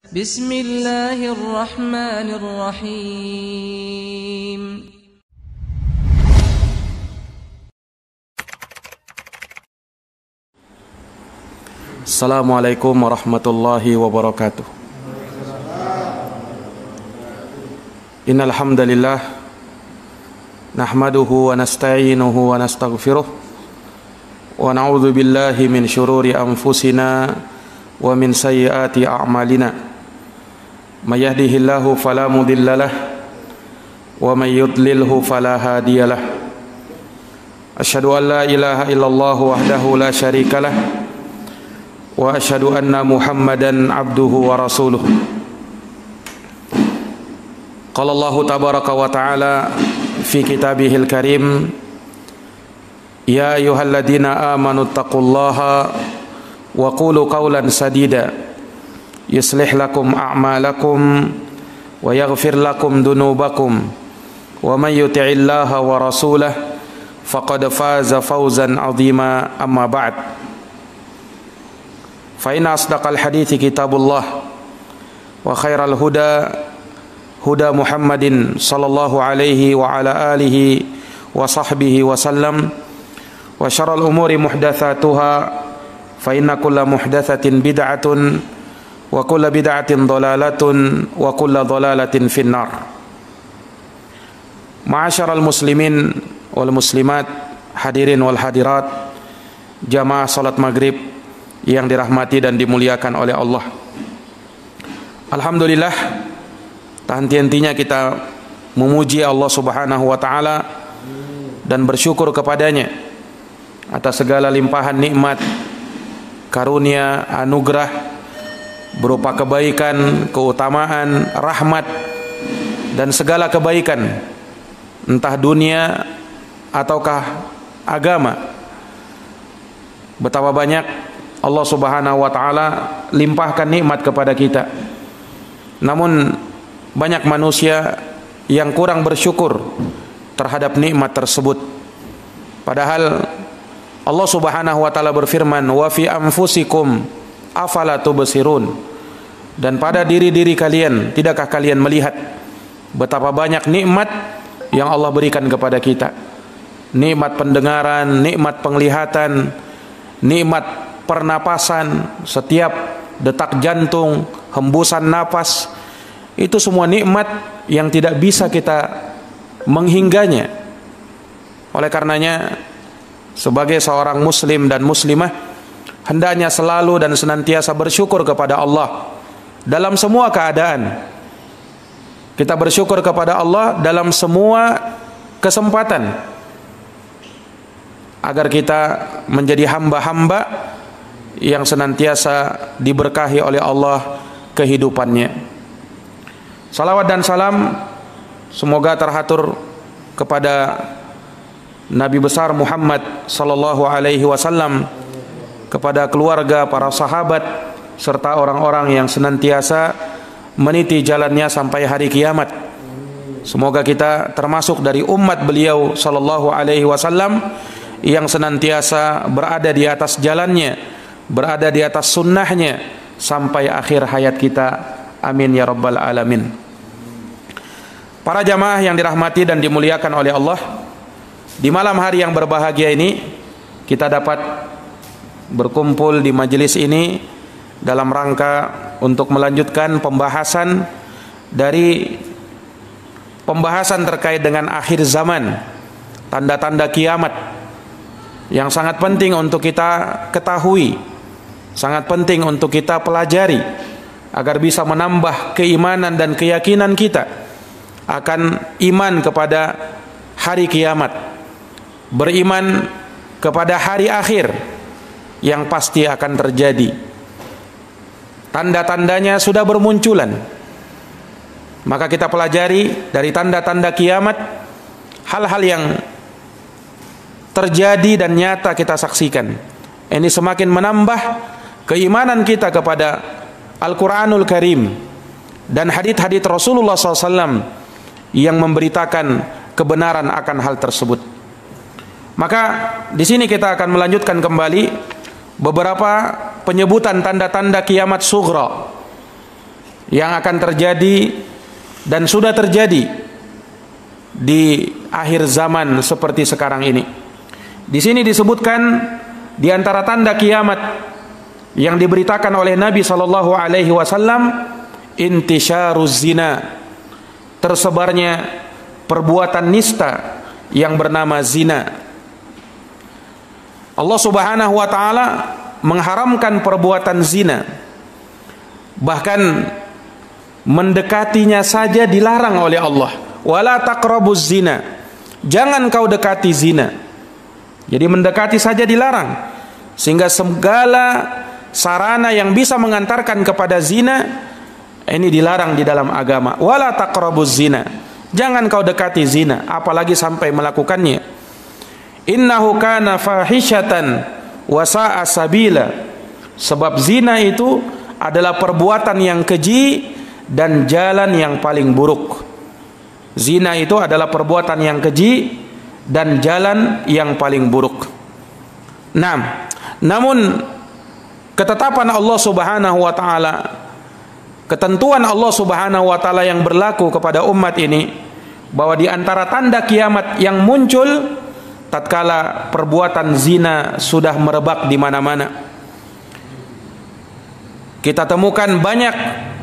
Bismillahirrahmanirrahim. Assalamualaikum warahmatullahi wabarakatuh. Innal hamdalillah nahmaduhu wa nasta'inuhu wa nastaghfiruh wa na'udzu billahi min syururi anfusina wa min sayyiati a'malina. May yahdihillahu fala mudhillalah wa may yudlilhu fala hadiyalah. Asyhadu an la ilaha illallah wahdahu la syarikalah wa asyhadu anna Muhammadan abduhu wa rasuluh. Qala Allah tabaraka wa ta'ala fi kitabihil karim, ya ayyuhalladzina amanu taqullaha wa qulu qawlan sadida yuslih lakum a'malakum wa yaghfir lakum dunubakum wa man yuti'illaha wa rasulahu faqad faza fawzan 'azima. Amma ba'd, fa inna asdaqal hadithi kitabullah wa khairal huda huda Muhammadin sallallahu alaihi wa ala alihi wa sahbihi wa sallam, wa syarrul umuri muhdatsatuha fa inna kulla muhdatsatin bid'atun wa kulla bid'atin dhalalatun wa kulla dhalalatin finnar. Ma'asyaral muslimin wal muslimat, hadirin wal hadirat, jamaah salat maghrib yang dirahmati dan dimuliakan oleh Allah. Alhamdulillah, tak henti-hentinya kita memuji Allah Subhanahu wa taala dan bersyukur kepadanya atas segala limpahan nikmat, karunia, anugerah berupa kebaikan, keutamaan, rahmat dan segala kebaikan, entah dunia ataukah agama. Betapa banyak Allah Subhanahu wa taala limpahkan nikmat kepada kita. Namun banyak manusia yang kurang bersyukur terhadap nikmat tersebut. Padahal Allah Subhanahu wa taala berfirman, wa fi anfusikum afala tubsirun, dan pada diri-diri kalian tidakkah kalian melihat betapa banyak nikmat yang Allah berikan kepada kita. Nikmat pendengaran, nikmat penglihatan, nikmat pernapasan, setiap detak jantung, hembusan napas, itu semua nikmat yang tidak bisa kita menghingganya. Oleh karenanya, sebagai seorang muslim dan muslimah, hendaknya selalu dan senantiasa bersyukur kepada Allah dalam semua keadaan. Kita bersyukur kepada Allah dalam semua kesempatan, agar kita menjadi hamba-hamba yang senantiasa diberkahi oleh Allah kehidupannya. Salawat dan salam semoga terhatur kepada Nabi besar Muhammad sallallahu alaihi wasallam, kepada keluarga, para sahabat, serta orang-orang yang senantiasa meniti jalannya sampai hari kiamat. Semoga kita termasuk dari umat beliau sallallahu alaihi wasallam yang senantiasa berada di atas jalannya, berada di atas sunnahnya sampai akhir hayat kita. Amin ya rabbal alamin. Para jamaah yang dirahmati dan dimuliakan oleh Allah, di malam hari yang berbahagia ini kita dapat berkumpul di majelis ini dalam rangka untuk melanjutkan pembahasan dari pembahasan terkait dengan akhir zaman, tanda-tanda kiamat, yang sangat penting untuk kita ketahui, sangat penting untuk kita pelajari, agar bisa menambah keimanan dan keyakinan kita akan iman kepada hari kiamat, beriman kepada hari akhir yang pasti akan terjadi. Tanda-tandanya sudah bermunculan, maka kita pelajari dari tanda-tanda kiamat, hal-hal yang terjadi dan nyata kita saksikan. Ini semakin menambah keimanan kita kepada Al-Quranul Karim dan hadits-hadits Rasulullah SAW yang memberitakan kebenaran akan hal tersebut. Maka di sini kita akan melanjutkan kembali beberapa penyebutan tanda-tanda kiamat sughra, yang akan terjadi dan sudah terjadi di akhir zaman seperti sekarang ini. Di sini disebutkan di antara tanda kiamat yang diberitakan oleh Nabi sallallahu alaihi wasallam, intisyaruz zina, tersebarnya perbuatan nista yang bernama zina. Allah Subhanahu wa taala mengharamkan perbuatan zina. Bahkan mendekatinya saja dilarang oleh Allah. Wala taqrabuz zina. Jangan kau dekati zina. Jadi mendekati saja dilarang. Sehingga segala sarana yang bisa mengantarkan kepada zina ini dilarang di dalam agama. Wala taqrabuz zina. Jangan kau dekati zina, apalagi sampai melakukannya. Innahu kana fahishatan wa sa'a sabila. Sebab zina itu adalah perbuatan yang keji dan jalan yang paling buruk. Zina itu adalah perbuatan yang keji dan jalan yang paling buruk. Namun ketetapan Allah Subhanahu wa taala, ketentuan Allah Subhanahu wa taala yang berlaku kepada umat ini, bahwa di antara tanda kiamat yang muncul tatkala perbuatan zina sudah merebak di mana-mana. Kita temukan banyak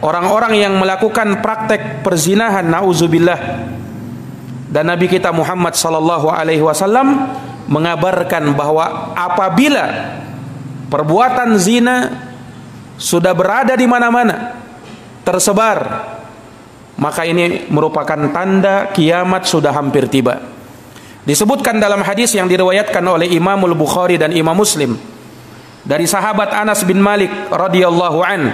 orang-orang yang melakukan praktek perzinahan, nauzubillah. Dan Nabi kita Muhammad sallallahu alaihi wasallam mengabarkan bahwa apabila perbuatan zina sudah berada di mana-mana, tersebar, maka ini merupakan tanda kiamat sudah hampir tiba. Disebutkan dalam hadis yang diriwayatkan oleh Imamul Bukhari dan Imam Muslim dari sahabat Anas bin Malik radhiyallahu an,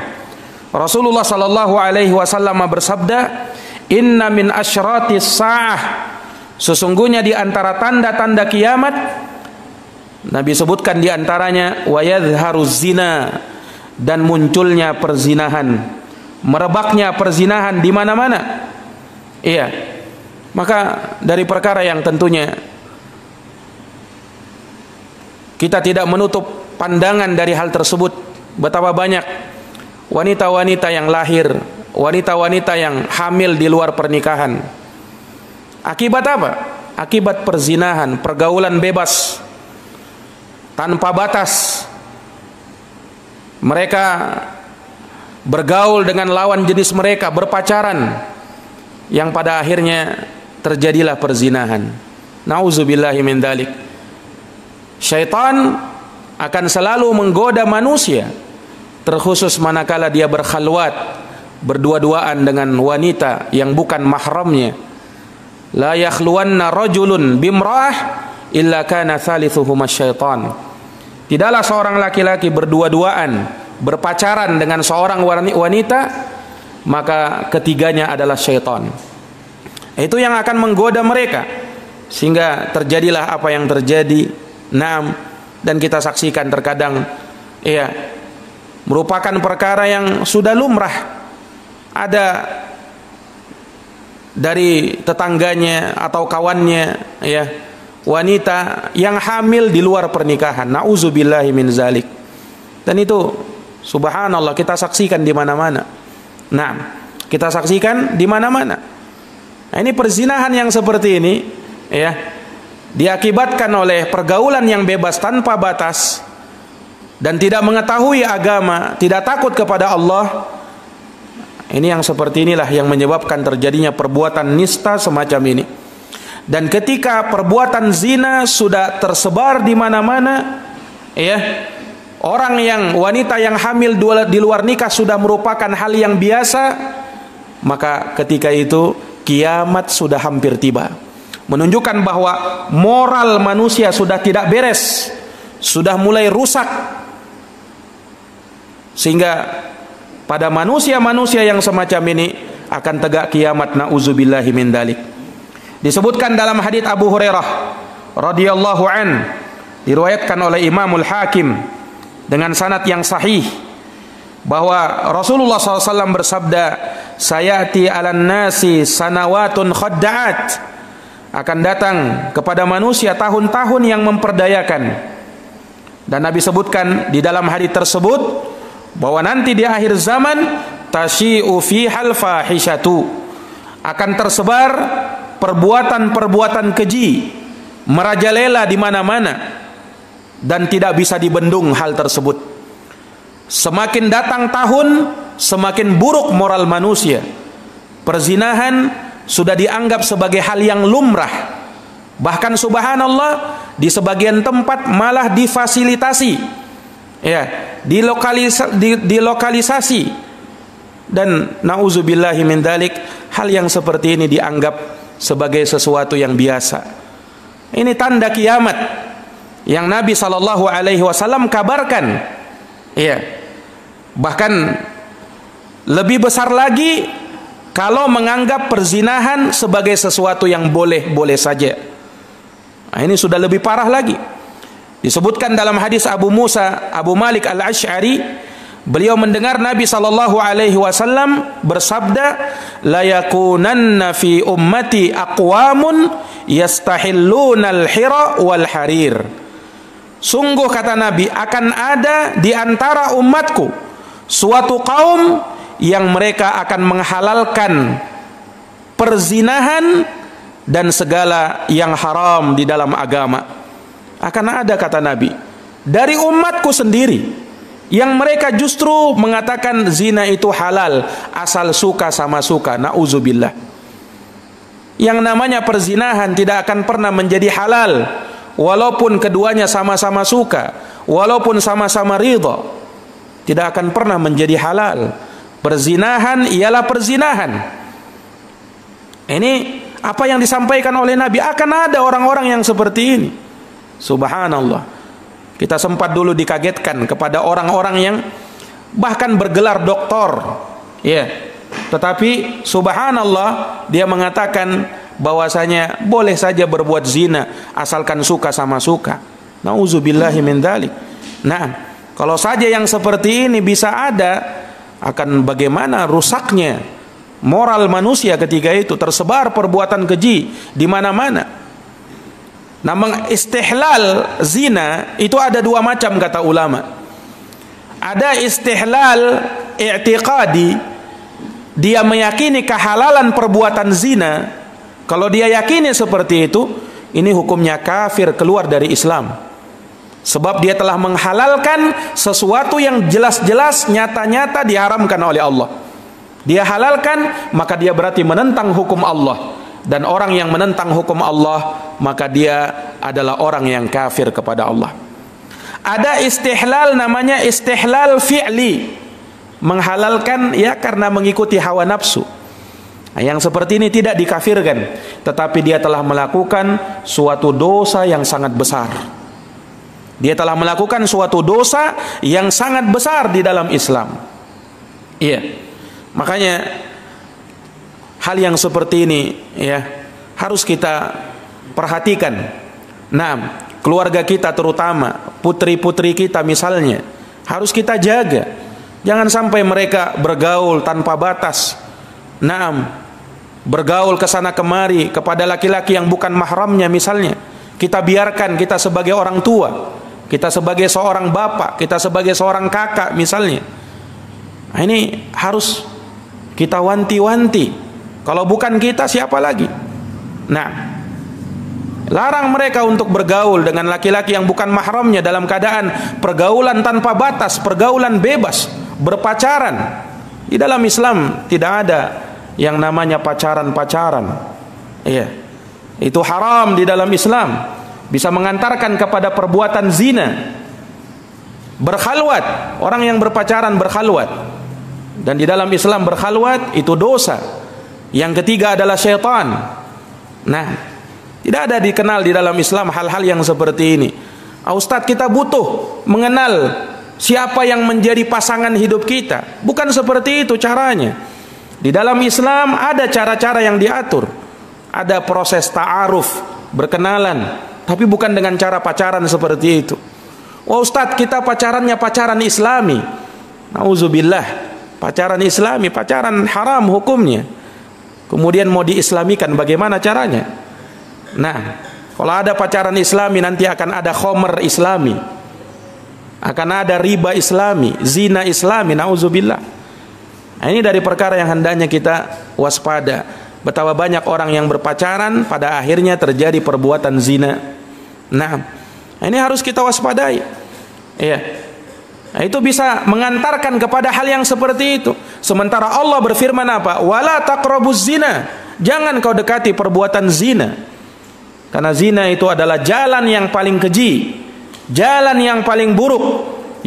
Rasulullah sallallahu alaihi wasallam bersabda, "Inna min asyratis saah." Sesungguhnya di antara tanda-tanda kiamat, Nabi sebutkan di antaranya wa yadhharuz zina, dan munculnya perzinahan, merebaknya perzinahan di mana-mana. Iya. Maka dari perkara yang tentunya kita tidak menutup pandangan dari hal tersebut, betapa banyak wanita-wanita yang lahir, wanita-wanita yang hamil di luar pernikahan. Akibat apa? Akibat perzinahan, pergaulan bebas tanpa batas. Mereka bergaul dengan lawan jenis mereka, berpacaran, yang pada akhirnya terjadilah perzinahan. Nauzubillahi min dzalik. Syaitan akan selalu menggoda manusia, terkhusus manakala dia berkhalwat, berdua-duaan dengan wanita yang bukan mahramnya. La yakhluwanna rajulun bimra'ah illa kana thalithuhuma syaitan. Tidaklah seorang laki-laki berdua-duaan, berpacaran dengan seorang wanita, maka ketiganya adalah syaitan. Itu yang akan menggoda mereka, sehingga terjadilah apa yang terjadi. Dan kita saksikan terkadang merupakan perkara yang sudah lumrah. Ada dari tetangganya atau kawannya wanita yang hamil di luar pernikahan. Nauzubillahi min zalik. Dan itu subhanallah kita saksikan di mana-mana. Kita saksikan di mana-mana. Nah, ini perzinahan yang seperti ini diakibatkan oleh pergaulan yang bebas tanpa batas dan tidak mengetahui agama, tidak takut kepada Allah. Ini yang seperti inilah yang menyebabkan terjadinya perbuatan nista semacam ini. Dan ketika perbuatan zina sudah tersebar di mana-mana, wanita yang hamil di luar nikah sudah merupakan hal yang biasa, maka ketika itu kiamat sudah hampir tiba. Menunjukkan bahwa moral manusia sudah tidak beres, sudah mulai rusak, sehingga pada manusia-manusia yang semacam ini akan tegak kiamat. Nauzubillahi min dzalik. Disebutkan dalam hadits Abu Hurairah radhiyallahu an, diriwayatkan oleh Imamul Hakim dengan sanad yang sahih, bahwa Rasulullah SAW bersabda, "Sayati 'alan nasi sanawatun khadda'at." Akan datang kepada manusia tahun-tahun yang memperdayakan. Dan Nabi sebutkan di dalam hadits tersebut bahwa nanti di akhir zaman tasyi'u fihal fahishatu, akan tersebar perbuatan-perbuatan keji, merajalela di mana-mana dan tidak bisa dibendung hal tersebut. Semakin datang tahun, semakin buruk moral manusia. Perzinahan sudah dianggap sebagai hal yang lumrah. Bahkan subhanallah, di sebagian tempat malah difasilitasi, ya, dilokalisasi, dan nauzubillahi min dzalik, hal yang seperti ini dianggap sebagai sesuatu yang biasa. Ini tanda kiamat yang Nabi SAW kabarkan, ya. Bahkan lebih besar lagi kalau menganggap perzinahan sebagai sesuatu yang boleh-boleh saja. Nah, ini sudah lebih parah lagi. Disebutkan dalam hadis Abu Malik Al-Asy'ari, beliau mendengar Nabi SAW bersabda, la yakunanna fi ummati aqwamun yastahilluna al-hira wal harir. Sungguh kata Nabi, akan ada di antara umatku suatu kaum yang mereka akan menghalalkan perzinahan dan segala yang haram di dalam agama. Akan ada, kata Nabi, dari umatku sendiri yang mereka justru mengatakan zina itu halal asal suka sama suka. Nauzubillah. Yang namanya perzinahan tidak akan pernah menjadi halal walaupun keduanya sama-sama suka, walaupun sama-sama ridha, tidak akan pernah menjadi halal. Perzinahan ialah perzinahan. Ini apa yang disampaikan oleh Nabi, akan ada orang-orang yang seperti ini. Subhanallah. Kita sempat dulu dikagetkan kepada orang-orang yang bahkan bergelar doktor, ya, tetapi subhanallah dia mengatakan bahwasanya boleh saja berbuat zina asalkan suka sama suka. Nauzubillahi min dzalik. Nah, kalau saja yang seperti ini bisa ada, akan bagaimana rusaknya moral manusia ketika itu, tersebar perbuatan keji di mana-mana. Nah, mengistihlal zina itu ada dua macam kata ulama. Ada istihlal i'tiqadi, dia meyakini kehalalan perbuatan zina. Kalau dia yakini seperti itu, ini hukumnya kafir, keluar dari Islam. Sebab dia telah menghalalkan sesuatu yang jelas-jelas nyata-nyata diharamkan oleh Allah. Dia halalkan, maka dia berarti menentang hukum Allah. Dan orang yang menentang hukum Allah, maka dia adalah orang yang kafir kepada Allah. Ada istihlal, namanya istihlal fi'li, menghalalkan ya karena mengikuti hawa nafsu. Nah, yang seperti ini tidak dikafirkan, tetapi dia telah melakukan suatu dosa yang sangat besar. Dia telah melakukan suatu dosa yang sangat besar di dalam Islam. Iya. Makanya hal yang seperti ini ya harus kita perhatikan. Nah, keluarga kita terutama, putri-putri kita misalnya, harus kita jaga. Jangan sampai mereka bergaul tanpa batas. Nah, bergaul ke sana kemari kepada laki-laki yang bukan mahramnya misalnya. Kita biarkan, kita sebagai orang tua, kita sebagai seorang bapak, kita sebagai seorang kakak misalnya. Nah, ini harus kita wanti-wanti. Kalau bukan kita, siapa lagi? Nah, larang mereka untuk bergaul dengan laki-laki yang bukan mahramnya dalam keadaan pergaulan tanpa batas, pergaulan bebas, berpacaran. Di dalam Islam tidak ada yang namanya pacaran-pacaran. Iya. Itu haram di dalam Islam. Bisa mengantarkan kepada perbuatan zina. Berkhalwat, orang yang berpacaran berkhalwat. Dan di dalam Islam berkhalwat itu dosa. Yang ketiga adalah syaitan. Nah, tidak ada dikenal di dalam Islam hal-hal yang seperti ini. Ustadz, kita butuh mengenal siapa yang menjadi pasangan hidup kita. Bukan seperti itu caranya. Di dalam Islam ada cara-cara yang diatur. Ada proses ta'aruf, berkenalan, tapi bukan dengan cara pacaran seperti itu. Wah Ustadz, kita pacarannya pacaran Islami. Nauzubillah, pacaran Islami, pacaran haram hukumnya. Kemudian mau diislamikan, bagaimana caranya? Nah, kalau ada pacaran Islami, nanti akan ada khomer Islami, akan ada riba Islami, zina Islami. Nauzubillah. Nah, ini dari perkara yang hendaknya kita waspada. Betapa banyak orang yang berpacaran pada akhirnya terjadi perbuatan zina. Nah, ini harus kita waspadai. Iya. Nah, itu bisa mengantarkan kepada hal yang seperti itu. Sementara Allah berfirman apa? Wala taqrabuz zina. Jangan kau dekati perbuatan zina. Karena zina itu adalah jalan yang paling keji, jalan yang paling buruk,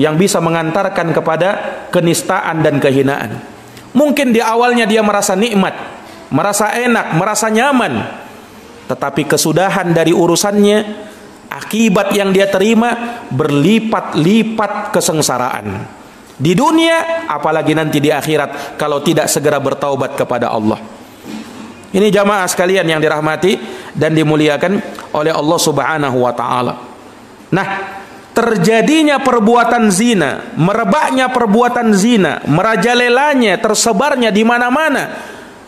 yang bisa mengantarkan kepada kenistaan dan kehinaan. Mungkin di awalnya dia merasa nikmat, merasa enak, merasa nyaman, tetapi kesudahan dari urusannya, akibat yang dia terima berlipat-lipat kesengsaraan di dunia, apalagi nanti di akhirat kalau tidak segera bertaubat kepada Allah. Ini jamaah sekalian yang dirahmati dan dimuliakan oleh Allah Subhanahu wa taala. Nah, terjadinya perbuatan zina, merebaknya perbuatan zina, merajalelanya, tersebarnya di mana-mana,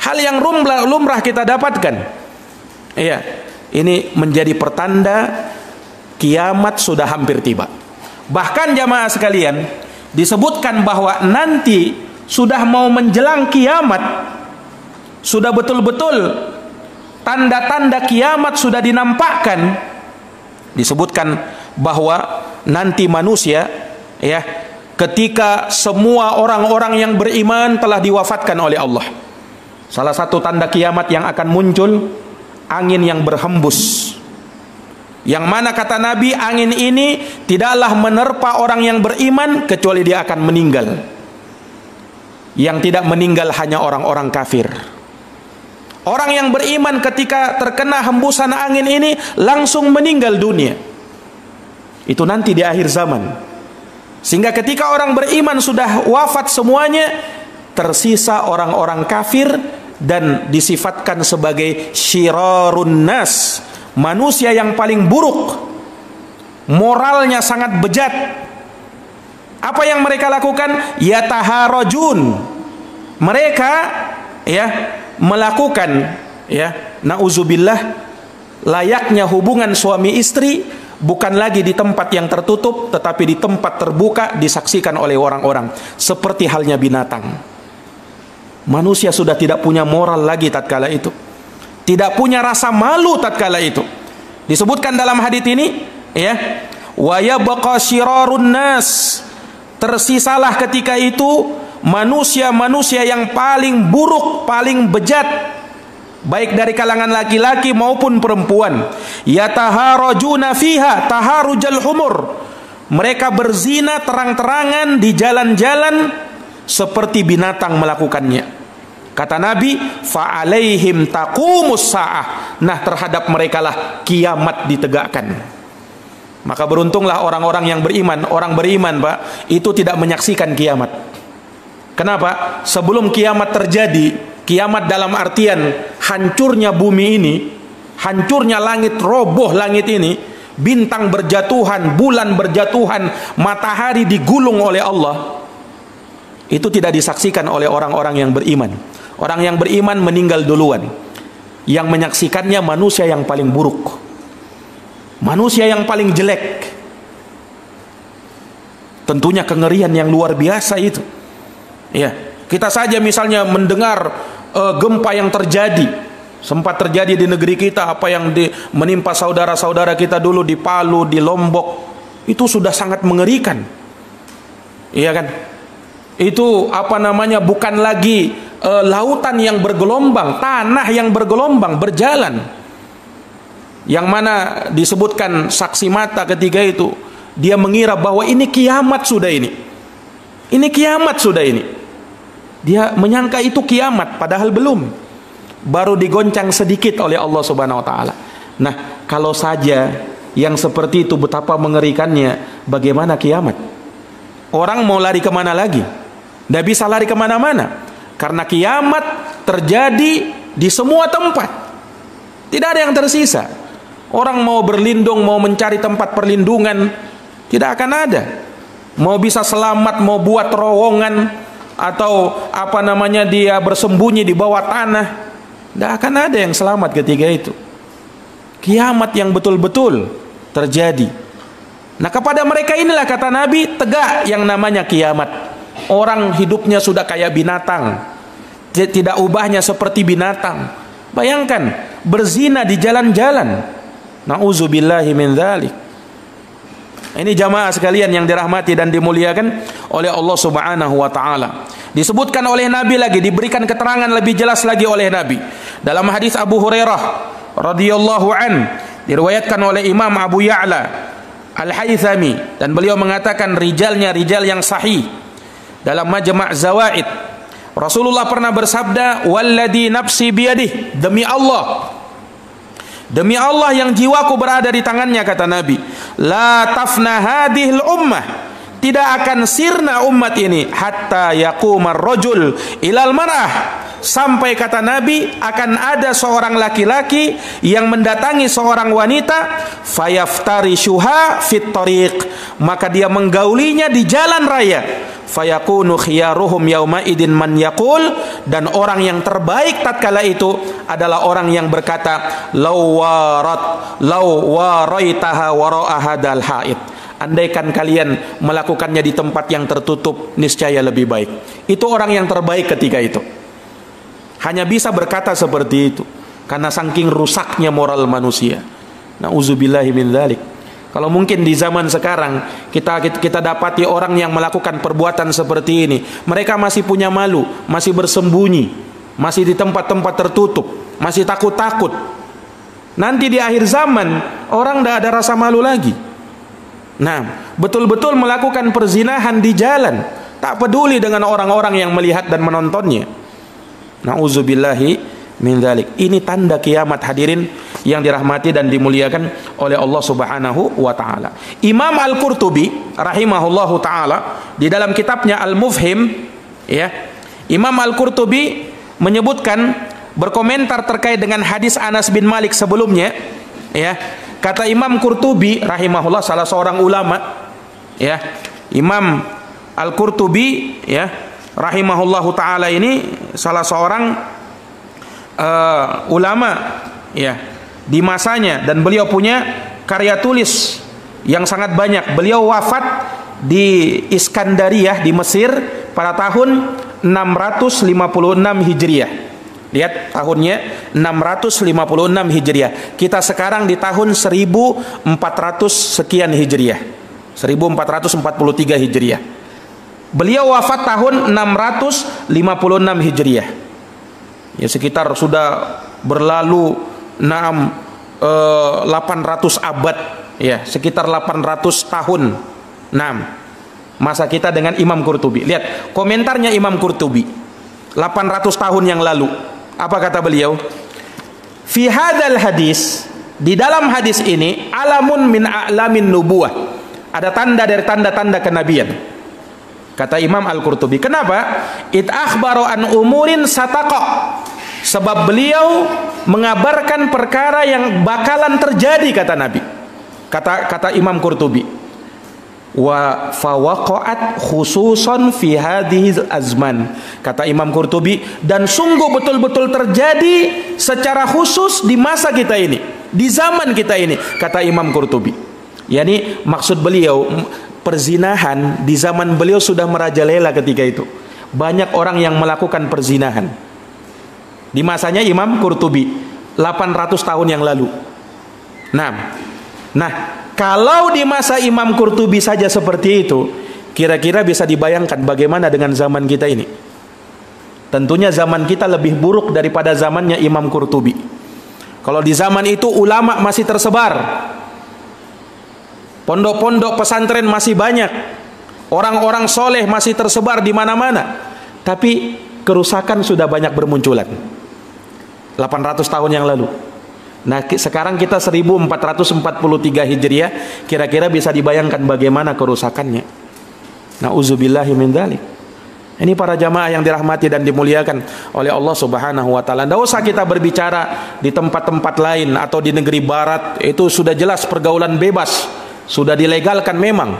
hal yang lumrah kita dapatkan. Iya, ini menjadi pertanda kiamat sudah hampir tiba. Bahkan jamaah sekalian, disebutkan bahwa nanti sudah mau menjelang kiamat, sudah betul-betul tanda-tanda kiamat sudah dinampakkan. Disebutkan bahwa nanti manusia, ya, ketika semua orang-orang yang beriman telah diwafatkan oleh Allah, salah satu tanda kiamat yang akan muncul, angin yang berhembus, yang mana kata Nabi, angin ini tidaklah menerpa orang yang beriman kecuali dia akan meninggal. Yang tidak meninggal hanya orang-orang kafir. Orang yang beriman ketika terkena hembusan angin ini langsung meninggal dunia. Itu nanti di akhir zaman. Sehingga ketika orang beriman sudah wafat semuanya, tersisa orang-orang kafir dan disifatkan sebagai syirarun nas, manusia yang paling buruk, moralnya sangat bejat. Apa yang mereka lakukan? Yataharajun. Mereka, ya, melakukan, ya, nauzubillah, layaknya hubungan suami istri, bukan lagi di tempat yang tertutup, tetapi di tempat terbuka, disaksikan oleh orang-orang, seperti halnya binatang. Manusia sudah tidak punya moral lagi tatkala itu, tidak punya rasa malu tatkala itu. Disebutkan dalam hadits ini, ya, wa yabqa syirarun nas, tersisalah ketika itu manusia-manusia yang paling buruk, paling bejat, baik dari kalangan laki-laki maupun perempuan. Yataharajuna fiha taharujal humur. Mereka berzina terang-terangan di jalan-jalan seperti binatang melakukannya. Kata Nabi, fa'alaihim taqumus sa'ah. Nah, terhadap mereka lah kiamat ditegakkan. Maka beruntunglah orang-orang yang beriman. Orang beriman, Pak, itu tidak menyaksikan kiamat. Kenapa? Sebelum kiamat terjadi, kiamat dalam artian hancurnya bumi ini, hancurnya langit, roboh langit ini, bintang berjatuhan, bulan berjatuhan, matahari digulung oleh Allah, itu tidak disaksikan oleh orang-orang yang beriman. Orang yang beriman meninggal duluan. Yang menyaksikannya manusia yang paling buruk, manusia yang paling jelek. Tentunya kengerian yang luar biasa itu. Ya, kita saja misalnya mendengar gempa yang terjadi, sempat terjadi di negeri kita, apa yang menimpa saudara-saudara kita dulu di Palu, di Lombok, itu sudah sangat mengerikan. Iya kan? Itu apa namanya, bukan lagi lautan yang bergelombang, tanah yang bergelombang, berjalan. Yang mana disebutkan saksi mata ketika itu, dia mengira bahwa ini kiamat sudah ini. Ini kiamat sudah ini. Dia menyangka itu kiamat, padahal belum. Baru digoncang sedikit oleh Allah Subhanahu wa taala. Nah, kalau saja yang seperti itu betapa mengerikannya, bagaimana kiamat? Orang mau lari kemana lagi? Tidak bisa lari kemana-mana. Karena kiamat terjadi di semua tempat. Tidak ada yang tersisa. Orang mau berlindung, mau mencari tempat perlindungan, tidak akan ada. Mau bisa selamat, mau buat terowongan, atau apa namanya, dia bersembunyi di bawah tanah, tidak akan ada yang selamat ketika itu. Kiamat yang betul-betul terjadi. Nah, kepada mereka inilah kata Nabi, tegak yang namanya kiamat. Orang hidupnya sudah kayak binatang, tidak ubahnya seperti binatang. Bayangkan berzina di jalan-jalan. Nauzubillahi min dzalik. Ini jamaah sekalian yang dirahmati dan dimuliakan oleh Allah Subhanahu wa taala. Disebutkan oleh Nabi lagi, diberikan keterangan lebih jelas lagi oleh Nabi. Dalam hadis Abu Hurairah radhiyallahu an, diriwayatkan oleh Imam Abu Ya'la Al-Haythami, dan beliau mengatakan rijalnya rijal yang sahih. Dalam Majma' Zawaid, Rasulullah pernah bersabda, "Walladzi nafsi biyadihi," demi Allah yang jiwaku berada di tangannya, kata Nabi, "La tafna hadhil ummah," tidak akan sirna umat ini, "hatta yaqumar rajul ilal mar'ah," sampai kata Nabi akan ada seorang laki-laki yang mendatangi seorang wanita, fayaftarishuha fit tariq, maka dia menggaulinya di jalan raya, fayakunu khiyaruhum yauma idin man yaqul, dan orang yang terbaik tatkala itu adalah orang yang berkata, law waraitaha wara'a hadal haid, andaikan kalian melakukannya di tempat yang tertutup, niscaya lebih baik. Itu orang yang terbaik ketika itu. Hanya bisa berkata seperti itu karena saking rusaknya moral manusia. Nauzubillahi min dzalik. Kalau mungkin di zaman sekarang kita dapati orang yang melakukan perbuatan seperti ini, mereka masih punya malu, masih bersembunyi, masih di tempat-tempat tertutup, masih takut-takut. Nanti di akhir zaman orang tidak ada rasa malu lagi. Nah, betul-betul melakukan perzinahan di jalan, tak peduli dengan orang-orang yang melihat dan menontonnya. Nauzubillahi min dzalik. Ini tanda kiamat, hadirin yang dirahmati dan dimuliakan oleh Allah Subhanahu wa taala. Imam Al-Qurtubi rahimahullahu taala di dalam kitabnya Al-Mufhim, ya, Imam Al-Qurtubi menyebutkan, berkomentar terkait dengan hadis Anas bin Malik sebelumnya, ya. Kata Imam Qurtubi rahimahullah, salah seorang ulama, ya, Imam Al-Qurtubi, ya, rahimahullahu taala ini salah seorang ulama, ya, di masanya, dan beliau punya karya tulis yang sangat banyak. Beliau wafat di Iskandariyah di Mesir pada tahun 656 Hijriah. Lihat tahunnya 656 Hijriah. Kita sekarang di tahun 1400 sekian Hijriah. 1443 Hijriah. Beliau wafat tahun 656 Hijriah. Ya, sekitar sudah berlalu 800 abad, ya, sekitar 800 tahun. Masa kita dengan Imam Qurtubi. Lihat komentarnya Imam Qurtubi 800 tahun yang lalu. Apa kata beliau? Fi hadzal hadis, di dalam hadis ini, alamun min a'lamin nubuwah, ada tanda dari tanda-tanda kenabian. Kata Imam Al-Qurtubi, kenapa? It akhbaru an umurin sataqa, sebab beliau mengabarkan perkara yang bakalan terjadi, kata Nabi. Kata Imam Qurtubi, wa fawaqa'at khususan fi hadhihi azman, kata Imam Qurtubi, dan sungguh betul-betul terjadi secara khusus di masa kita ini, di zaman kita ini, kata Imam Qurtubi. Yani maksud beliau, perzinahan di zaman beliau sudah merajalela ketika itu. Banyak orang yang melakukan perzinahan di masanya Imam Qurtubi 800 tahun yang lalu. Nah, kalau di masa Imam Qurtubi saja seperti itu, kira-kira bisa dibayangkan bagaimana dengan zaman kita ini. Tentunya zaman kita lebih buruk daripada zamannya Imam Qurtubi. Kalau di zaman itu ulama masih tersebar, pondok-pondok pesantren masih banyak, orang-orang soleh masih tersebar di mana-mana, tapi kerusakan sudah banyak bermunculan 800 tahun yang lalu. Nah, sekarang kita 1443 Hijriah, kira-kira bisa dibayangkan bagaimana kerusakannya. Nauzubillahi min dzalik. Ini para jamaah yang dirahmati dan dimuliakan oleh Allah Subhanahu wa taala. Tidak usah kita berbicara di tempat-tempat lain atau di negeri barat, itu sudah jelas pergaulan bebas, sudah dilegalkan memang.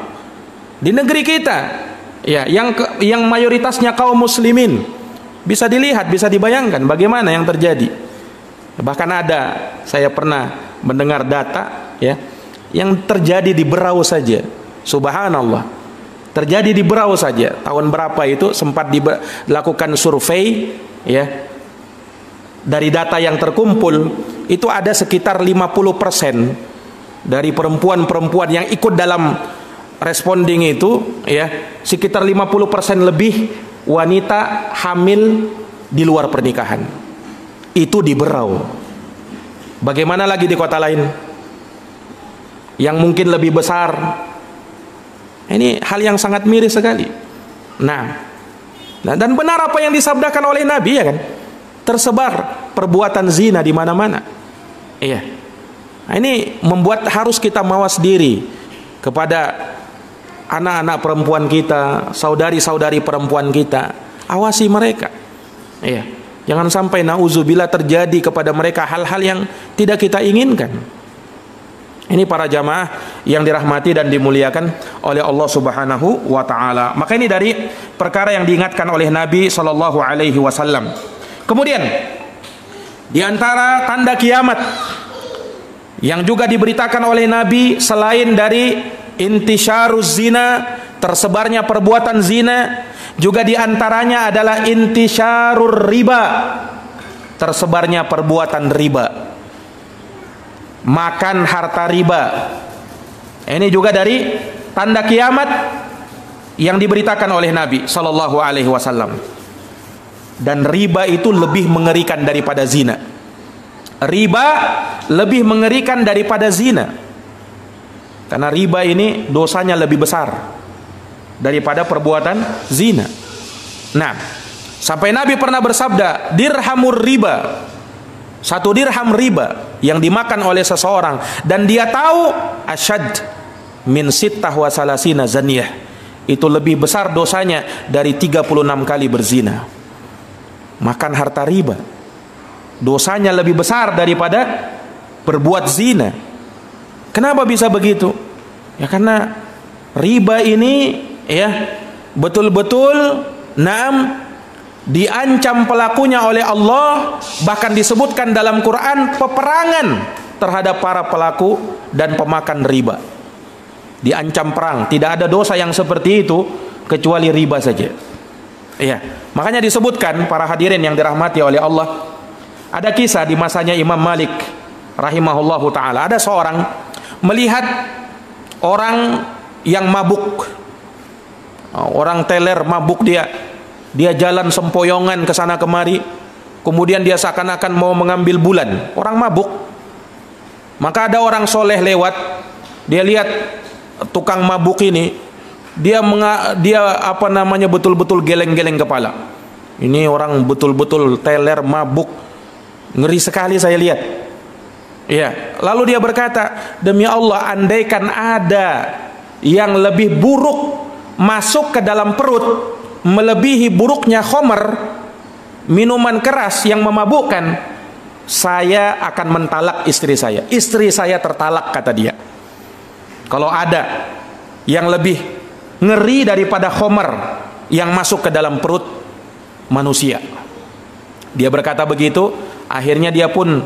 Di negeri kita, ya, yang mayoritasnya kaum muslimin, bisa dilihat, bisa dibayangkan bagaimana yang terjadi. Bahkan ada, saya pernah mendengar data, ya, yang terjadi di Berau saja, subhanallah, Terjadi di Berau saja. Tahun berapa itu sempat dilakukan survei, ya. Dari data yang terkumpul, itu ada sekitar 50% dari perempuan-perempuan yang ikut dalam responding itu, ya, sekitar 50% lebih wanita hamil di luar pernikahan. Itu di Berau. Bagaimana lagi di kota lain yang mungkin lebih besar? Ini hal yang sangat miris sekali. Nah, dan benar apa yang disabdakan oleh Nabi, ya kan? Tersebar perbuatan zina di mana-mana. Iya. Nah, ini membuat harus kita mawas diri kepada anak-anak perempuan kita, saudari-saudari perempuan kita. Awasi mereka. Iya. Jangan sampai nauzubillah terjadi kepada mereka hal-hal yang tidak kita inginkan. Ini para jamaah yang dirahmati dan dimuliakan oleh Allah Subhanahu wa taala. Maka ini dari perkara yang diingatkan oleh Nabi sallallahu alaihi wasallam. Kemudian di antara tanda kiamat yang juga diberitakan oleh Nabi selain dari intisyaruz zina, tersebarnya perbuatan zina, juga di antaranya adalah intisyarur riba, tersebarnya perbuatan riba. Makan harta riba. Ini juga dari tanda kiamat yang diberitakan oleh Nabi sallallahu alaihi wasallam. Dan riba itu lebih mengerikan daripada zina. Riba lebih mengerikan daripada zina. Karena riba ini dosanya lebih besar daripada perbuatan zina. Nah, sampai Nabi pernah bersabda, dirhamur riba. 1 dirham riba yang dimakan oleh seseorang dan dia tahu asyad min sittah wa salasina zaniyah, itu lebih besar dosanya dari 36 kali berzina. Makan harta riba dosanya lebih besar daripada berbuat zina. Kenapa bisa begitu? Ya karena riba ini, ya, betul-betul diancam pelakunya oleh Allah. Bahkan disebutkan dalam Quran peperangan terhadap para pelaku dan pemakan riba. Diancam perang. Tidak ada dosa yang seperti itu kecuali riba saja. Iya, makanya disebutkan para hadirin yang dirahmati oleh Allah. Ada kisah di masanya Imam Malik rahimahullahu taala. Ada seorang melihat orang yang mabuk. Orang teler mabuk dia jalan sempoyongan ke sana kemari, kemudian dia seakan-akan mau mengambil bulan. Orang mabuk. Maka ada orang soleh lewat, dia lihat tukang mabuk ini, dia betul-betul geleng-geleng kepala. Ini orang betul-betul teler mabuk, ngeri sekali saya lihat. Ya, lalu dia berkata, demi Allah, andaikan ada yang lebih buruk masuk ke dalam perut melebihi buruknya khamr, minuman keras yang memabukkan, saya akan mentalak istri saya. Istri saya tertalak, kata dia. Kalau ada yang lebih ngeri daripada khamr yang masuk ke dalam perut manusia. Dia berkata begitu, akhirnya dia pun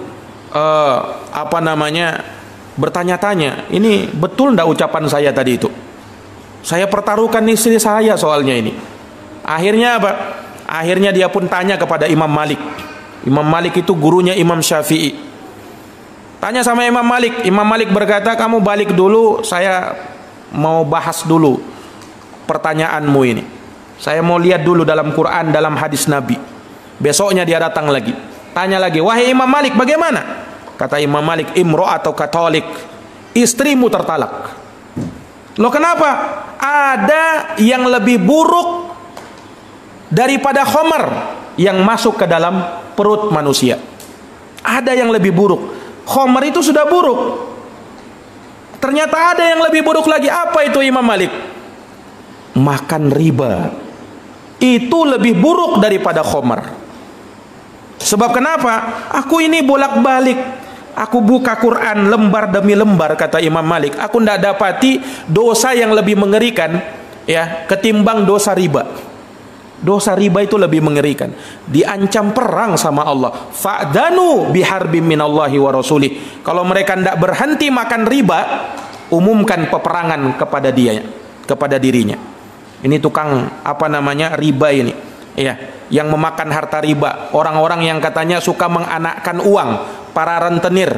bertanya-tanya, ini betul ndak ucapan saya tadi itu? Saya pertaruhkan istri saya soalnya ini. Akhirnya apa? Akhirnya dia pun tanya kepada Imam Malik. Imam Malik itu gurunya Imam Syafi'i. Tanya sama Imam Malik. Imam Malik berkata, kamu balik dulu, saya mau bahas dulu pertanyaanmu ini. Saya mau lihat dulu dalam Quran, dalam hadis Nabi. Besoknya dia datang lagi, tanya lagi, wahai Imam Malik, bagaimana? Kata Imam Malik, imro'atu katolik, istrimu tertalak. Loh kenapa? Ada yang lebih buruk daripada khamr yang masuk ke dalam perut manusia. Ada yang lebih buruk. Khamr itu sudah buruk, ternyata ada yang lebih buruk lagi. Apa itu Imam Malik? Makan riba itu lebih buruk daripada khamr. Sebab kenapa? Aku ini bolak-balik, aku buka Quran lembar demi lembar, kata Imam Malik, aku tidak dapati dosa yang lebih mengerikan, ya, ketimbang dosa riba. Dosa riba itu lebih mengerikan, diancam perang sama Allah. Fa'danu biharbim minallahi wa rasulih. Kalau mereka tidak berhenti makan riba, umumkan peperangan kepada dirinya. Ini tukang apa namanya riba ini, ya, yang memakan harta riba. Orang-orang yang katanya suka menganakkan uang, para rentenir.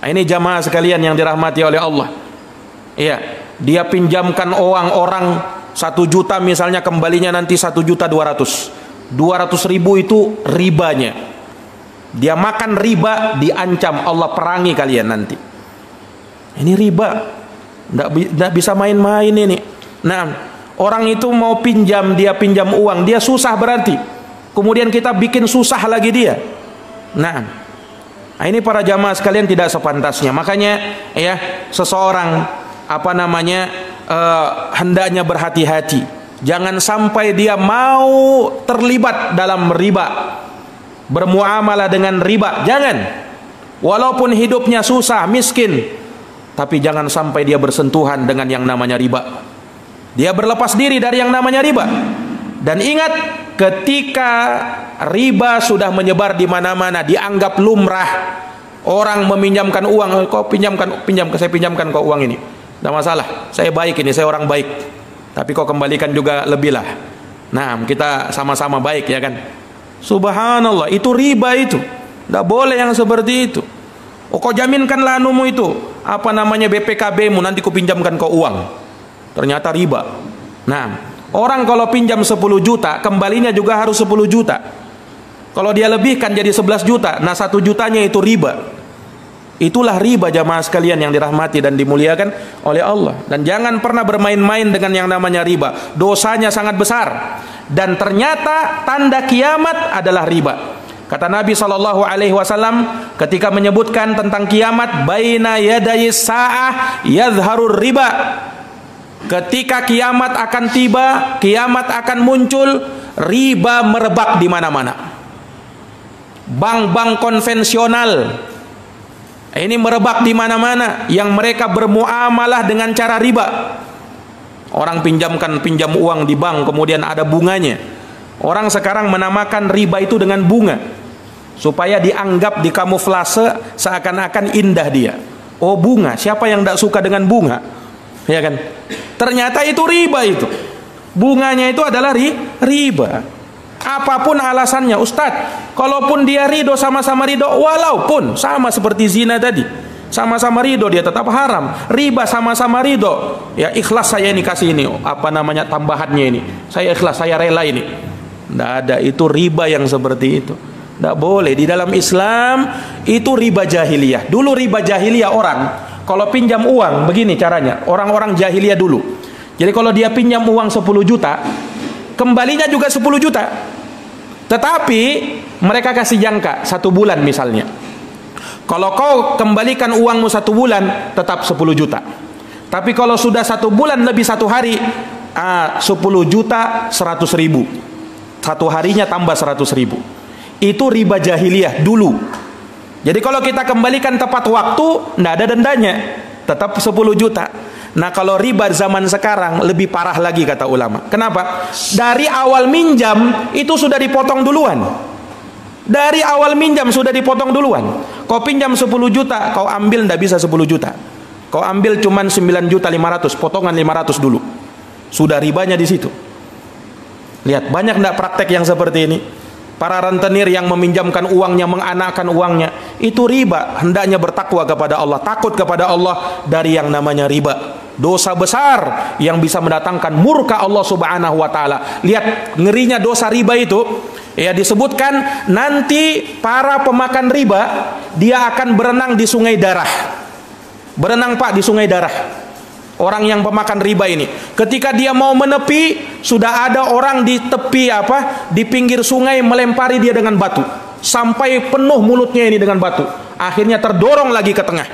Nah, ini jamaah sekalian yang dirahmati oleh Allah. Iya, dia pinjamkan uang orang 1 juta misalnya, kembalinya nanti 1.200.000. 200.000 itu ribanya. Dia makan riba, diancam Allah perangi kalian nanti. Ini riba, nggak bisa main-main ini. Nah, orang itu mau pinjam, dia pinjam uang, dia susah berarti. Kemudian kita bikin susah lagi dia. Nah, ini para jamaah sekalian tidak sepantasnya. Makanya ya, seseorang apa namanya hendaknya berhati-hati. Jangan sampai dia mau terlibat dalam riba, bermuamalah dengan riba. Jangan. Walaupun hidupnya susah, miskin, tapi jangan sampai dia bersentuhan dengan yang namanya riba. Dia berlepas diri dari yang namanya riba. Dan ingat, ketika riba sudah menyebar di mana-mana, dianggap lumrah, orang meminjamkan uang, kau saya pinjamkan kau uang ini, tidak masalah, saya baik ini, saya orang baik, tapi kau kembalikan juga lebih lah. Nah, kita sama-sama baik, ya kan? Subhanallah, itu riba itu. Tidak boleh yang seperti itu. Oh, kau jaminkanlah anumu itu, apa namanya, BPKB mu, nanti kau pinjamkan kau uang. Ternyata riba. Nah, orang kalau pinjam 10 juta, kembalinya juga harus 10 juta. Kalau dia lebihkan jadi 11 juta, nah 1 jutanya itu riba. Itulah riba, jamaah sekalian yang dirahmati dan dimuliakan oleh Allah. Dan jangan pernah bermain-main dengan yang namanya riba. Dosanya sangat besar. Dan ternyata tanda kiamat adalah riba. Kata Nabi SAW ketika menyebutkan tentang kiamat, baina yadayis sa'ah yadhharur riba. Ketika kiamat akan tiba, kiamat akan muncul, riba merebak di mana-mana. Bank-bank konvensional ini merebak di mana-mana, yang mereka bermuamalah dengan cara riba. Orang pinjam uang di bank, kemudian ada bunganya. Orang sekarang menamakan riba itu dengan bunga, supaya dianggap dikamuflase seakan-akan indah dia. Oh, bunga, siapa yang tidak suka dengan bunga? Ya kan? Ternyata itu riba itu. Bunganya itu adalah riba. Apapun alasannya, Ustadz, kalaupun dia ridho, sama-sama ridho, walaupun sama seperti zina tadi, sama-sama ridho, dia tetap haram. Riba sama-sama ridho, ya ikhlas saya ini kasih ini, apa namanya, tambahannya ini, saya ikhlas, saya rela ini. Tidak ada, itu riba yang seperti itu. Tidak boleh. Di dalam Islam itu riba jahiliyah. Dulu riba jahiliyah, orang kalau pinjam uang begini caranya, orang-orang jahiliyah dulu. Jadi kalau dia pinjam uang 10 juta, kembalinya juga 10 juta. Tetapi mereka kasih jangka 1 bulan misalnya. Kalau kau kembalikan uangmu 1 bulan, tetap 10 juta. Tapi kalau sudah 1 bulan lebih 1 hari, 10 juta 100.000. 1 harinya tambah 100.000. Itu riba jahiliyah dulu. Jadi kalau kita kembalikan tepat waktu, tidak ada dendanya, tetap 10 juta. Nah, kalau riba zaman sekarang lebih parah lagi, kata ulama. Kenapa? Dari awal minjam itu sudah dipotong duluan. Dari awal minjam sudah dipotong duluan. Kau pinjam 10 juta, kau ambil tidak bisa 10 juta. Kau ambil cuman 9.500.000, potongan 500 dulu. Sudah ribanya di situ. Lihat, banyak tidak praktek yang seperti ini? Para rentenir yang meminjamkan uangnya, menganakkan uangnya, itu riba. Hendaknya bertakwa kepada Allah, takut kepada Allah dari yang namanya riba. Dosa besar yang bisa mendatangkan murka Allah Subhanahu wa taala. Lihat ngerinya dosa riba itu. Ya, disebutkan nanti para pemakan riba dia akan berenang di sungai darah. Berenang, Pak, di sungai darah. Orang yang pemakan riba ini, ketika dia mau menepi, sudah ada orang di tepi di pinggir sungai melempari dia dengan batu, sampai penuh mulutnya ini dengan batu. Akhirnya terdorong lagi ke tengah.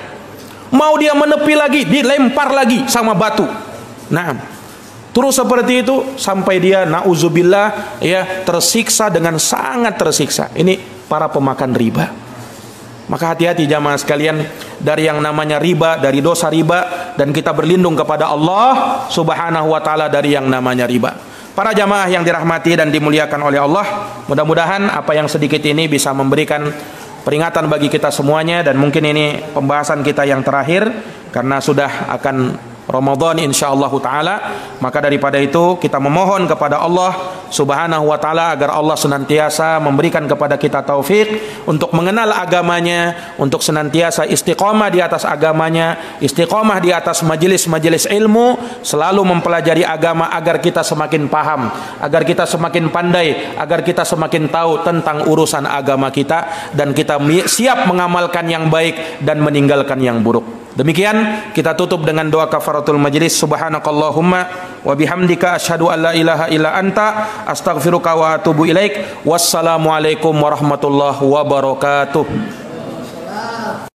Mau dia menepi lagi, dilempar lagi sama batu. Nah, terus seperti itu sampai dia nauzubillah ya tersiksa dengan sangat tersiksa. Ini para pemakan riba. Maka hati-hati jamaah sekalian dari yang namanya riba, dari dosa riba, dan kita berlindung kepada Allah Subhanahu wa taala dari yang namanya riba. Para jamaah yang dirahmati dan dimuliakan oleh Allah, mudah-mudahan apa yang sedikit ini bisa memberikan peringatan bagi kita semuanya, dan mungkin ini pembahasan kita yang terakhir karena sudah akan Ramadan insyaallah taala. Maka daripada itu kita memohon kepada Allah Subhanahu wa taala agar Allah senantiasa memberikan kepada kita taufik untuk mengenal agamanya, untuk senantiasa istiqomah di atas agamanya, istiqomah di atas majelis-majelis ilmu, selalu mempelajari agama agar kita semakin paham, agar kita semakin pandai, agar kita semakin tahu tentang urusan agama kita, dan kita siap mengamalkan yang baik dan meninggalkan yang buruk. Demikian kita tutup dengan doa kafaratul majlis. Subhanakallahumma wa bihamdika asyhadu an la ilaha illa anta astaghfiruka wa atubu ilaik. Wassalamualaikum warahmatullahi wabarakatuh.